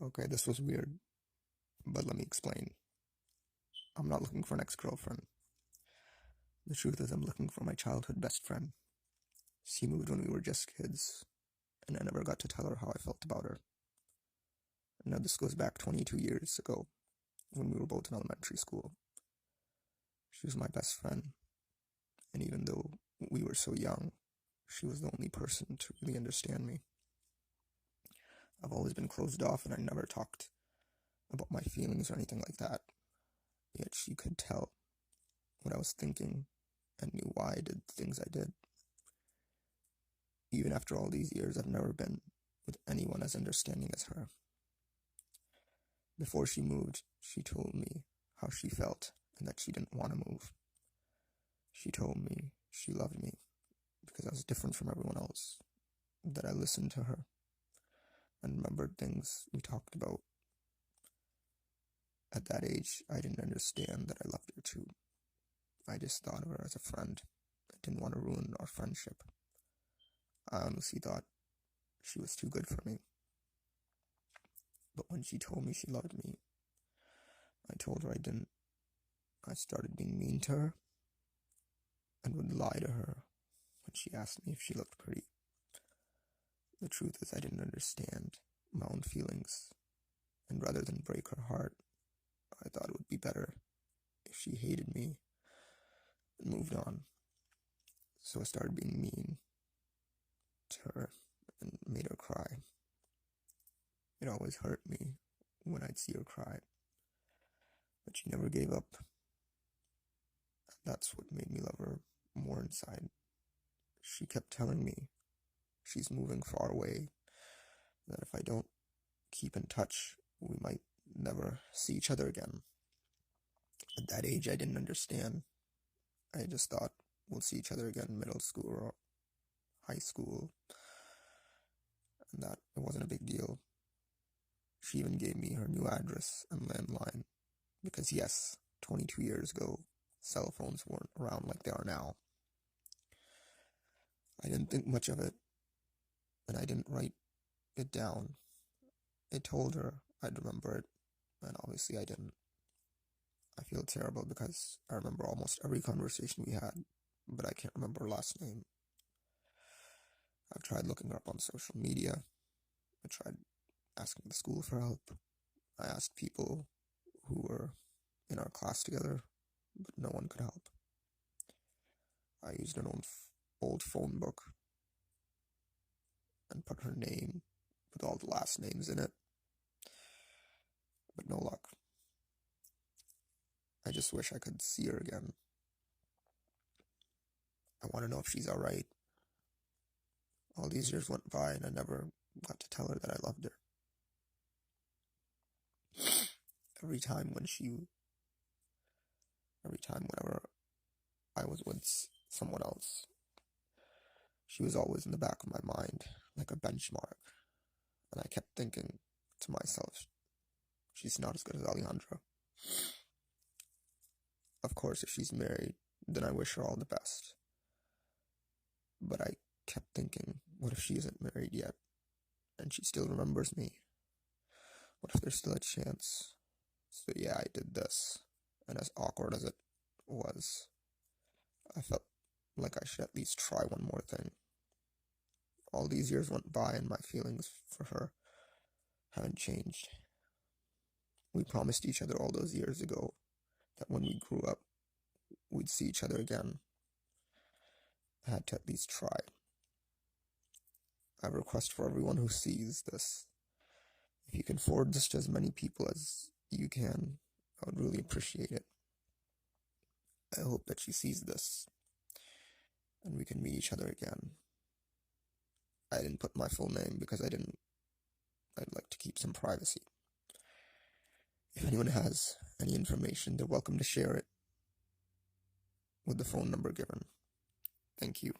Okay, this was weird, but let me explain. I'm not looking for an ex-girlfriend. The truth is I'm looking for my childhood best friend. She moved when we were just kids, and I never got to tell her how I felt about her. Now this goes back 22 years ago, when we were both in elementary school. She was my best friend, and even though we were so young, she was the only person to really understand me. I've always been closed off and I never talked about my feelings or anything like that. Yet she could tell what I was thinking and knew why I did the things I did. Even after all these years, I've never been with anyone as understanding as her. Before she moved, she told me how she felt and that she didn't want to move. She told me she loved me because I was different from everyone else, that I listened to her and remembered things we talked about. At that age, I didn't understand that I loved her too. I just thought of her as a friend. I didn't want to ruin our friendship. I honestly thought she was too good for me. But when she told me she loved me, I told her I didn't. I started being mean to her and would lie to her when she asked me if she looked pretty. The truth is I didn't understand my own feelings, and rather than break her heart, I thought it would be better if she hated me and moved on. So I started being mean to her and made her cry. It always hurt me when I'd see her cry, but she never gave up. That's what made me love her more inside. She kept telling me she's moving far away, that if I don't keep in touch, we might never see each other again. At that age, I didn't understand. I just thought we'll see each other again in middle school or high school, and that it wasn't a big deal. She even gave me her new address and landline, because yes, 22 years ago, cell phones weren't around like they are now. I didn't think much of it, and I didn't write it down. I told her I'd remember it, and obviously I didn't. I feel terrible because I remember almost every conversation we had, but I can't remember her last name. I've tried looking her up on social media. I tried asking the school for help. I asked people who were in our class together, but no one could help. I used an old phone book and put her name with all the last names in it, but no luck. I just wish I could see her again. I want to know if she's alright. All these years went by and I never got to tell her that I loved her. Whenever I was with someone else, she was always in the back of my mind, like a benchmark. And I kept thinking to myself, she's not as good as Alejandra. Of course, if she's married, then I wish her all the best. But I kept thinking, what if she isn't married yet, and she still remembers me? What if there's still a chance? So yeah, I did this, and as awkward as it was, I felt like I should at least try one more thing. All these years went by and my feelings for her haven't changed. We promised each other all those years ago that when we grew up, we'd see each other again. I had to at least try. I have a request for everyone who sees this. If you can forward this to as many people as you can, I would really appreciate it. I hope that she sees this and we can meet each other again. I didn't put my full name because I'd like to keep some privacy. If anyone has any information, they're welcome to share it with the phone number given. Thank you.